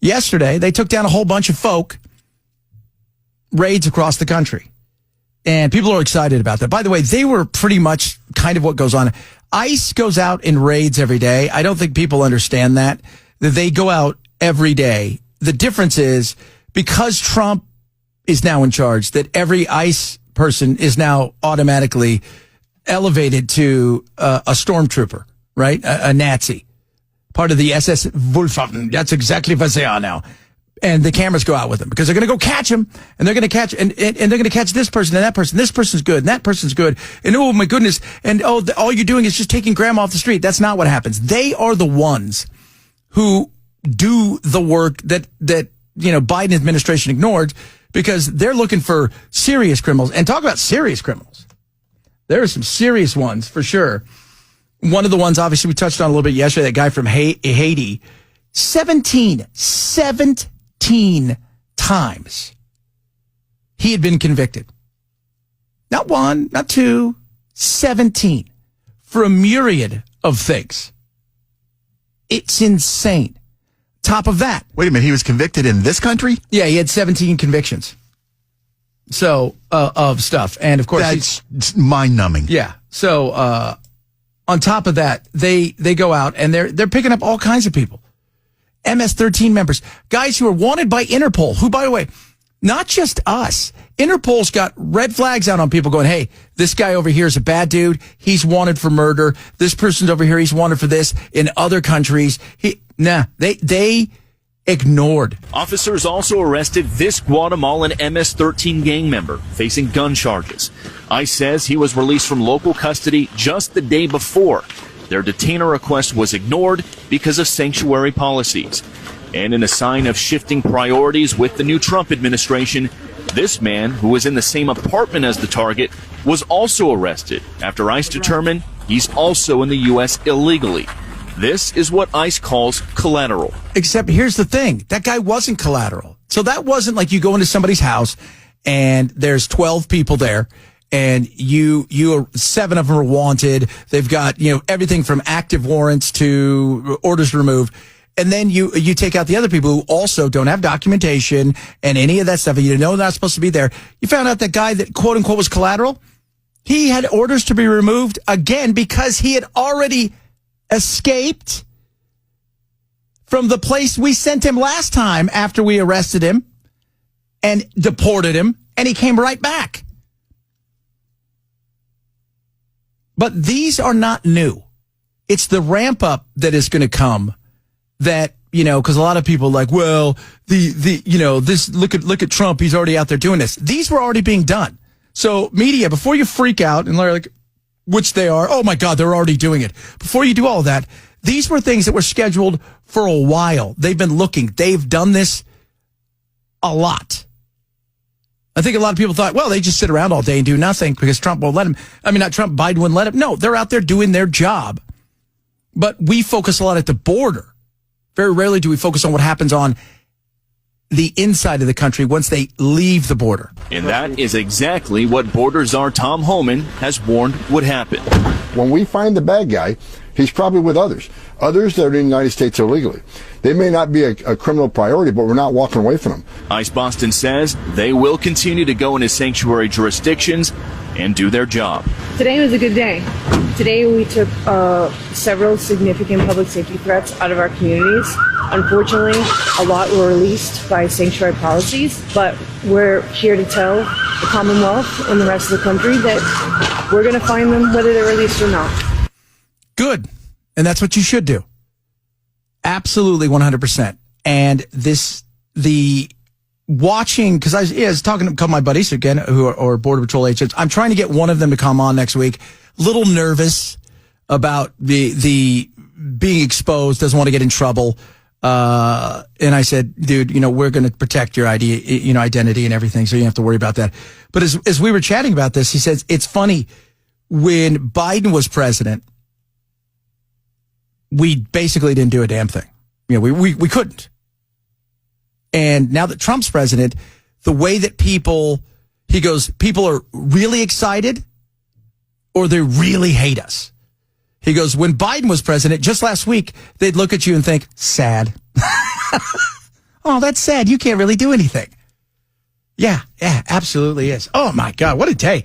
yesterday, they took down a whole bunch of folk, raids across the country. And people are excited about that. By the way, they were pretty much kind of what goes on. ICE goes out in raids every day. I don't think people understand that they go out every day. The difference is because Trump is now in charge, that every ICE person is now automatically elevated to a stormtrooper, right? A Nazi, part of the SS Wolfwaffen. That's exactly what they are now. And the cameras go out with them because they're going to go catch him, and they're going to catch and they're going to catch this person and that person. This person's good and that person's good. And oh my goodness. And all you're doing is just taking grandma off the street. That's not what happens. They are the ones who do the work that Biden administration ignored because they're looking for serious criminals. And talk about serious criminals. There are some serious ones for sure. One of the ones, obviously, we touched on a little bit yesterday, that guy from Haiti, 17 times he had been convicted. Not one, not two, 17 for a myriad of things. It's insane. Top of that. Wait a minute, he was convicted in this country? Yeah, he had 17 convictions. So, of stuff. And of course, that's mind-numbing. Yeah. So, on top of that, they go out and they're picking up all kinds of people. MS-13 members, guys who are wanted by Interpol, who, by the way, not just us. Interpol's got red flags out on people going, hey, this guy over here is a bad dude. He's wanted for murder. This person's over here, he's wanted for this. In other countries, they ignored. Officers also arrested this Guatemalan MS-13 gang member facing gun charges. ICE says he was released from local custody just the day before. Their detainer request was ignored because of sanctuary policies. And in a sign of shifting priorities with the new Trump administration, this man, who was in the same apartment as the target, was also arrested after ICE determined he's also in the U.S. illegally. This is what ICE calls collateral. Except here's the thing. That guy wasn't collateral. So that wasn't like you go into somebody's house and there's 12 people there. And you 7 of them are wanted. They've got, everything from active warrants to orders removed. And then you take out the other people who also don't have documentation and any of that stuff. And you know they're not supposed to be there. You found out that guy that quote unquote was collateral. He had orders to be removed again because he had already escaped from the place we sent him last time after we arrested him and deported him. And he came right back. But these are not new. It's the ramp up that is going to come that, because a lot of people are like, well, this, look at Trump. He's already out there doing this. These were already being done. So media, before you freak out and like, which they are, oh my God, they're already doing it. Before you do all that, these were things that were scheduled for a while. They've been looking. They've done this a lot. I think a lot of people thought, well, they just sit around all day and do nothing because Trump won't let him. I mean, not Trump, Biden wouldn't let him. No, they're out there doing their job. But we focus a lot at the border. Very rarely do we focus on what happens on the inside of the country once they leave the border. And that is exactly what Border Czar Tom Homan has warned would happen. When we find the bad guy, he's probably with others that are in the United States illegally. They may not be a criminal priority, but we're not walking away from them. ICE Boston says they will continue to go into sanctuary jurisdictions and do their job. Today was a good day. Today we took several significant public safety threats out of our communities. Unfortunately, a lot were released by sanctuary policies, but we're here to tell the Commonwealth and the rest of the country that we're going to find them whether they're released or not. Good. And that's what you should do. Absolutely 100%. And the watching, because I was talking to a couple of my buddies again who are Border Patrol agents. I'm trying to get one of them to come on next week. Little nervous about the being exposed, doesn't want to get in trouble. And I said, dude, we're going to protect your identity and everything, so you don't have to worry about that. But as we were chatting about this, he says, it's funny, when Biden was president, we basically didn't do a damn thing. We couldn't. And now that Trump's president, the way that people are really excited or they really hate us. He goes, when Biden was president, just last week, they'd look at you and think, sad. Oh, that's sad. You can't really do anything. Yeah, absolutely is. Oh, my God. What a day.